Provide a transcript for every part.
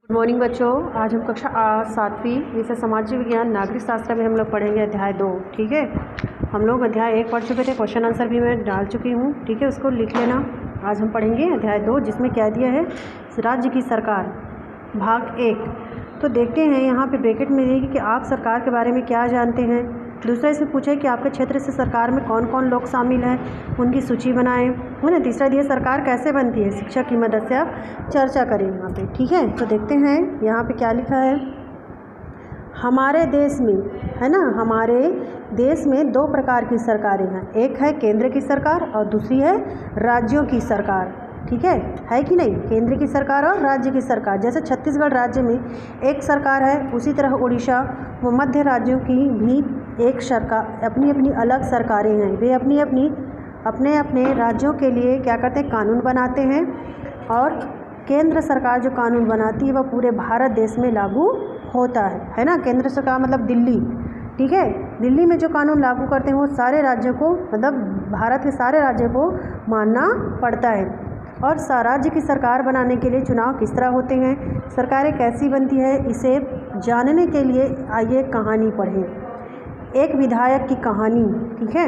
Good morning बच्चों। आज हम कक्षा 7वीं विषय सामाजिक विज्ञान नागरिक शास्त्र में हम लोग पढ़ेंगे अध्याय 2। ठीक है, हम लोग अध्याय 1 पढ़ चुके थे, क्वेश्चन आंसर भी मैं डाल चुकी हूँ। ठीक है, उसको लिख लेना। आज हम पढ़ेंगे अध्याय 2, जिसमें क्या दिया है, राज्य की सरकार भाग 1। तो देखते हैं यहाँ पे ब्रैकेट में देगी कि आप सरकार के बारे में क्या जानते हैं। दूसरा इसमें पूछे कि आपके क्षेत्र से सरकार में कौन कौन लोग शामिल हैं, उनकी सूची बनाएं, है ना। तीसरा दिया सरकार कैसे बनती है, शिक्षक की मदद से आप चर्चा करें यहाँ पे। ठीक है, तो देखते हैं यहाँ पे क्या लिखा है। हमारे देश में, है ना, हमारे देश में 2 प्रकार की सरकारें हैं। एक है केंद्र की सरकार और दूसरी है राज्यों की सरकार। ठीक है कि नहीं, केंद्र की सरकार और राज्य की सरकार। जैसे छत्तीसगढ़ राज्य में एक सरकार है, उसी तरह उड़ीसा व मध्य राज्यों की भी एक सरकार, अपनी अपनी अलग सरकारें हैं। वे अपने अपने राज्यों के लिए क्या करते हैं, कानून बनाते हैं। और केंद्र सरकार जो कानून बनाती है वह पूरे भारत देश में लागू होता है ना। केंद्र सरकार मतलब दिल्ली। ठीक है, दिल्ली में जो कानून लागू करते हैं वो सारे राज्यों को, मतलब भारत के सारे राज्यों को मानना पड़ता है। और राज्य की सरकार बनाने के लिए चुनाव किस तरह होते हैं, सरकारें कैसी बनती है, इसे जानने के लिए आइए कहानी पढ़ें। एक विधायक की कहानी। ठीक है,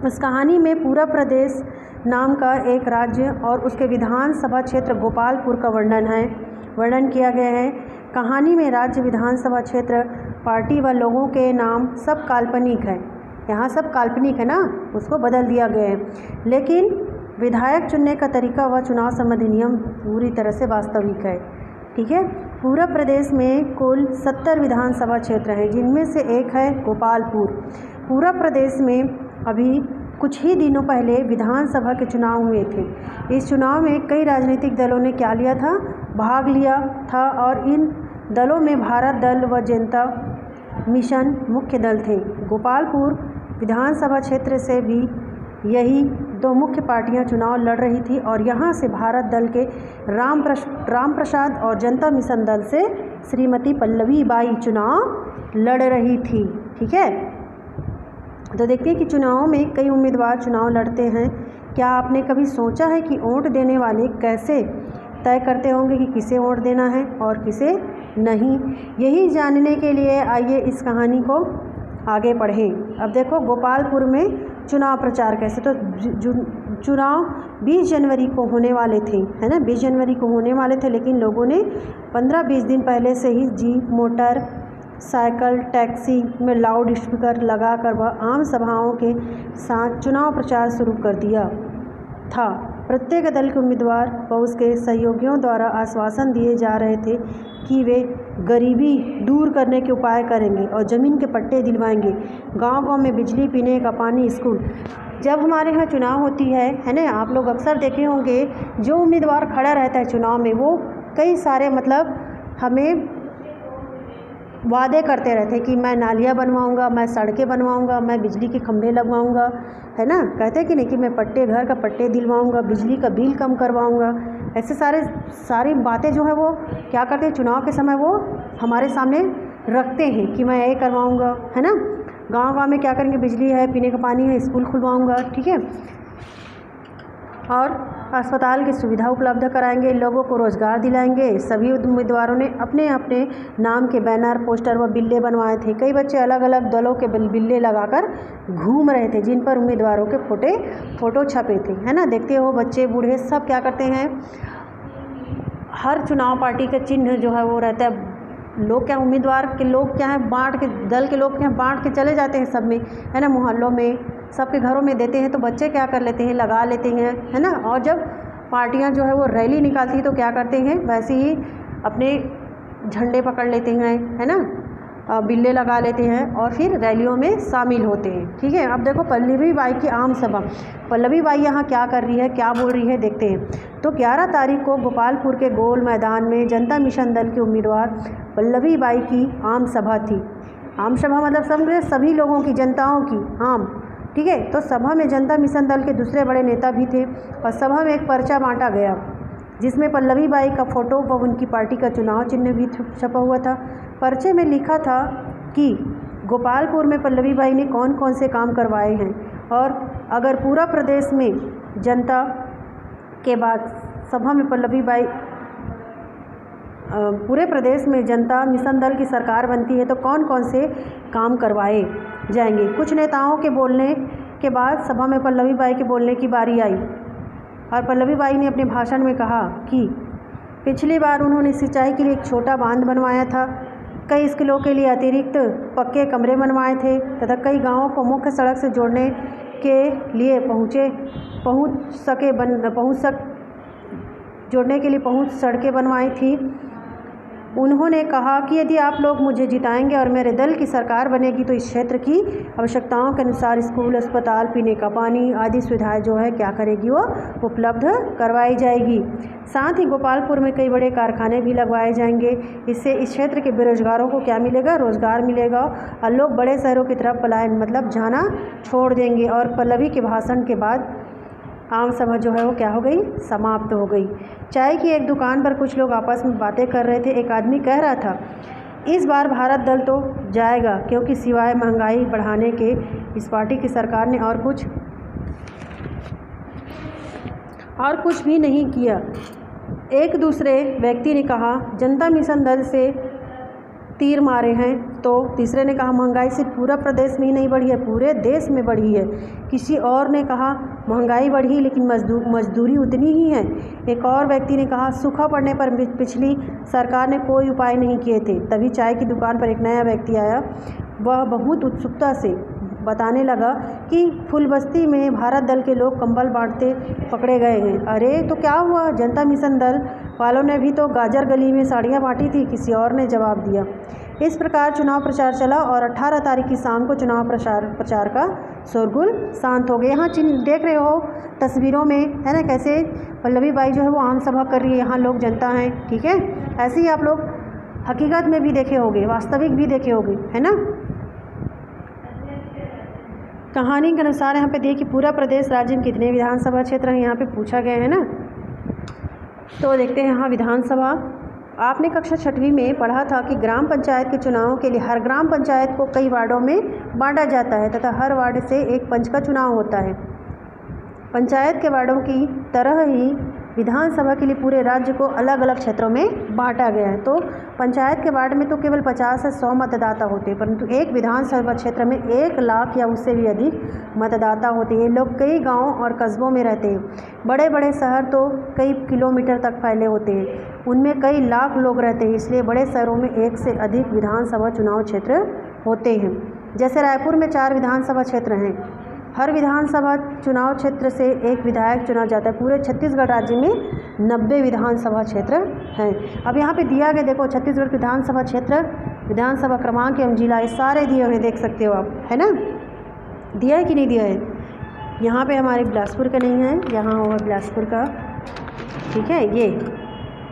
इस कहानी में पूरा प्रदेश नाम का एक राज्य और उसके विधानसभा क्षेत्र गोपालपुर का वर्णन किया गया है। कहानी में राज्य, विधानसभा क्षेत्र, पार्टी व लोगों के नाम सब काल्पनिक है। यहाँ सब काल्पनिक है ना, उसको बदल दिया गया है। लेकिन विधायक चुनने का तरीका व चुनाव संबंधी नियम पूरी तरह से वास्तविक है। ठीक है, पूरा प्रदेश में कुल 70 विधानसभा क्षेत्र हैं, जिनमें से एक है गोपालपुर। पूरा प्रदेश में अभी कुछ ही दिनों पहले विधानसभा के चुनाव हुए थे। इस चुनाव में कई राजनीतिक दलों ने क्या लिया था, भाग लिया था। और इन दलों में भारत दल व जनता मिशन मुख्य दल थे। गोपालपुर विधानसभा क्षेत्र से भी यही 2 मुख्य पार्टियां चुनाव लड़ रही थी। और यहाँ से भारत दल के राम प्रसाद और जनता मिशन दल से श्रीमती पल्लवी बाई चुनाव लड़ रही थी। ठीक है, तो देखते हैं कि चुनाव में कई उम्मीदवार चुनाव लड़ते हैं। क्या आपने कभी सोचा है कि वोट देने वाले कैसे तय करते होंगे कि किसे वोट देना है और किसे नहीं। यही जानने के लिए आइए इस कहानी को आगे पढ़ें। अब देखो गोपालपुर में चुनाव प्रचार कैसे, तो चुनाव 20 जनवरी को होने वाले थे, है ना, 20 जनवरी को होने वाले थे। लेकिन लोगों ने 15-20 दिन पहले से ही जीप, मोटर साइकिल, टैक्सी में लाउड स्पीकर लगाकर वह आम सभाओं के साथ चुनाव प्रचार शुरू कर दिया था। प्रत्येक दल के उम्मीदवार व उसके सहयोगियों द्वारा आश्वासन दिए जा रहे थे कि वे गरीबी दूर करने के उपाय करेंगे और ज़मीन के पट्टे दिलवाएंगे। गांव-गांव में बिजली, पीने का पानी, स्कूल। जब हमारे यहाँ चुनाव होती है ना, आप लोग अक्सर देखे होंगे जो उम्मीदवार खड़ा रहता है चुनाव में, वो कई सारे मतलब हमें वादे करते रहते हैं कि मैं नालियाँ बनवाऊंगा, मैं सड़कें बनवाऊंगा, मैं बिजली के खंभे लगवाऊंगा, है ना। कहते हैं कि नहीं कि मैं घर का पट्टे दिलवाऊंगा, बिजली का बिल कम करवाऊंगा। ऐसे सारी बातें जो है वो क्या करते हैं, चुनाव के समय वो हमारे सामने रखते हैं कि मैं ये करवाऊंगा, है ना। गांव-गांव में क्या करेंगे, बिजली है, पीने का पानी है, स्कूल खुलवाऊंगा। ठीक है, और अस्पताल की सुविधा उपलब्ध कराएंगे, लोगों को रोज़गार दिलाएंगे। सभी उम्मीदवारों ने अपने अपने नाम के बैनर, पोस्टर व बिल्ले बनवाए थे। कई बच्चे अलग अलग दलों के बिल्ले लगाकर घूम रहे थे, जिन पर उम्मीदवारों के फोटो छपे थे, है ना। देखते हो बच्चे बूढ़े सब क्या करते हैं, हर चुनाव पार्टी का चिन्ह जो है वो रहता है। लोग क्या, उम्मीदवार के लोग क्या है, दल के लोग क्या बांट के चले जाते हैं सब में, है ना, मोहल्लों में, सबके घरों में देते हैं। तो बच्चे क्या कर लेते हैं, लगा लेते हैं, है ना। और जब पार्टियां जो है वो रैली निकालती हैं तो क्या करते हैं, वैसे ही अपने झंडे पकड़ लेते हैं, है ना, बिल्ले लगा लेते हैं और फिर रैलियों में शामिल होते हैं। ठीक है, अब देखो पल्लवी बाई की आम सभा। पल्लवी बाई यहाँ क्या कर रही है, क्या बोल रही है, देखते हैं। तो 11 तारीख को गोपालपुर के गोल मैदान में जनता मिशन दल के उम्मीदवार पल्लवी बाई की आम सभा थी। आम सभा मतलब सभी लोगों की, जनताओं की आम। ठीक है, तो सभा में जनता मिशन दल के दूसरे बड़े नेता भी थे और सभा में एक पर्चा बांटा गया जिसमें पल्लवी बाई का फोटो व उनकी पार्टी का चुनाव चिन्ह भी छपा हुआ था। पर्चे में लिखा था कि गोपालपुर में पल्लवी बाई ने कौन कौन से काम करवाए हैं और अगर पूरा प्रदेश में जनता के बाद सभा में पल्लवी बाई पूरे प्रदेश में जनता मिशन दल की सरकार बनती है तो कौन कौन से काम करवाए जाएंगे। कुछ नेताओं के बोलने के बाद सभा में पल्लवी बाई के बोलने की बारी आई और पल्लवी बाई ने अपने भाषण में कहा कि पिछली बार उन्होंने सिंचाई के लिए एक छोटा बांध बनवाया था, कई स्कूलों के लिए अतिरिक्त पक्के कमरे बनवाए थे तथा कई गांवों को मुख्य सड़क से जोड़ने के लिए पहुंच सड़कें बनवाई थी। उन्होंने कहा कि यदि आप लोग मुझे जिताएंगे और मेरे दल की सरकार बनेगी तो इस क्षेत्र की आवश्यकताओं के अनुसार स्कूल, अस्पताल, पीने का पानी आदि सुविधाएं जो है क्या करेगी वो उपलब्ध करवाई जाएगी। साथ ही गोपालपुर में कई बड़े कारखाने भी लगवाए जाएंगे। इससे इस क्षेत्र के बेरोजगारों को क्या मिलेगा, रोजगार मिलेगा और लोग बड़े शहरों की तरफ पलायन मतलब जाना छोड़ देंगे। और पल्लवी के भाषण के बाद आम सभा जो है वो क्या हो गई, समाप्त हो गई। चाय की एक दुकान पर कुछ लोग आपस में बातें कर रहे थे। एक आदमी कह रहा था, इस बार भारत दल तो जाएगा क्योंकि सिवाय महंगाई बढ़ाने के इस पार्टी की सरकार ने और कुछ भी नहीं किया। एक दूसरे व्यक्ति ने कहा, जनता मिशन दल से तीर मारे हैं। तो तीसरे ने कहा, महंगाई सिर्फ पूरा प्रदेश में ही नहीं बढ़ी है, पूरे देश में बढ़ी है। किसी और ने कहा, महंगाई बढ़ी लेकिन मजदूरी उतनी ही है। एक और व्यक्ति ने कहा, सूखा पड़ने पर पिछली सरकार ने कोई उपाय नहीं किए थे। तभी चाय की दुकान पर एक नया व्यक्ति आया। वह बहुत उत्सुकता से बताने लगा कि फुलबस्ती में भारत दल के लोग कंबल बांटते पकड़े गए हैं। अरे तो क्या हुआ, जनता मिशन दल वालों ने भी तो गाजर गली में साड़ियाँ बांटी थी, किसी और ने जवाब दिया। इस प्रकार चुनाव प्रचार चला और 18 तारीख की शाम को चुनाव प्रचार का शोरगुल शांत हो गया। यहाँ देख रहे हो तस्वीरों में, है ना, कैसे पल्लवी बाई जो है वो आम सभा कर रही है। यहाँ लोग जनता हैं, ठीक है। ऐसे ही आप लोग हकीकत में भी देखे होंगे, वास्तविक भी देखे होंगे, है ना। कहानी के अनुसार यहाँ पे देखिए पूरा प्रदेश राज्य में कितने विधानसभा क्षेत्र हैं यहाँ पे पूछा गया है ना। तो देखते हैं यहाँ विधानसभा। आपने कक्षा 6वीं में पढ़ा था कि ग्राम पंचायत के चुनावों के लिए हर ग्राम पंचायत को कई वार्डों में बांटा जाता है तथा हर वार्ड से एक पंच का चुनाव होता है। पंचायत के वार्डों की तरह ही विधानसभा के लिए पूरे राज्य को अलग अलग क्षेत्रों में बांटा गया है। तो पंचायत के वार्ड में तो केवल 50 से 100 मतदाता होते हैं, परंतु एक विधानसभा क्षेत्र में 1 लाख या उससे भी अधिक मतदाता होते हैं। लोग कई गांवों और कस्बों में रहते हैं। बड़े बड़े शहर तो कई किलोमीटर तक फैले होते हैं, उनमें कई लाख लोग रहते हैं। इसलिए बड़े शहरों में 1 से अधिक विधानसभा चुनाव क्षेत्र होते हैं। जैसे रायपुर में 4 विधानसभा क्षेत्र हैं। हर विधानसभा चुनाव क्षेत्र से एक विधायक चुना जाता है। पूरे छत्तीसगढ़ राज्य में 90 विधानसभा क्षेत्र हैं। अब यहाँ पे दिया गया देखो, छत्तीसगढ़ विधानसभा क्षेत्र, विधानसभा क्रमांक एवं जिला, ये सारे दिए हुए देख सकते हो आप, है ना। दिया है कि नहीं दिया है। यहाँ पे हमारे बिलासपुर का नहीं है, यहाँ होगा बिलासपुर का, ठीक है। ये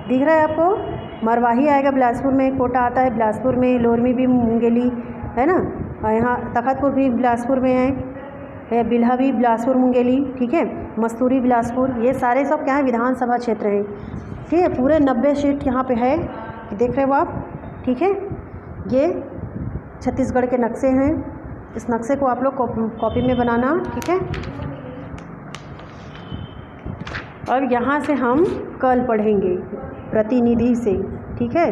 दिख रहा है आपको, मरवाही आएगा बिलासपुर में, कोटा आता है बिलासपुर में, लोरमी भी मुंगेली है ना, और यहाँ तखतपुर भी बिलासपुर में है, बिल्हा भी बिलासपुर मुंगेली, ठीक है, मस्तूरी बिलासपुर, ये सारे सब क्या है विधानसभा क्षेत्र हैं, ठीक है। पूरे 90 सीट यहाँ पे है, देख रहे हो आप, ठीक है। ये छत्तीसगढ़ के नक्शे हैं। इस नक्शे को आप लोग कॉपी में बनाना, ठीक है। और यहाँ से हम कल पढ़ेंगे प्रतिनिधि से, ठीक है।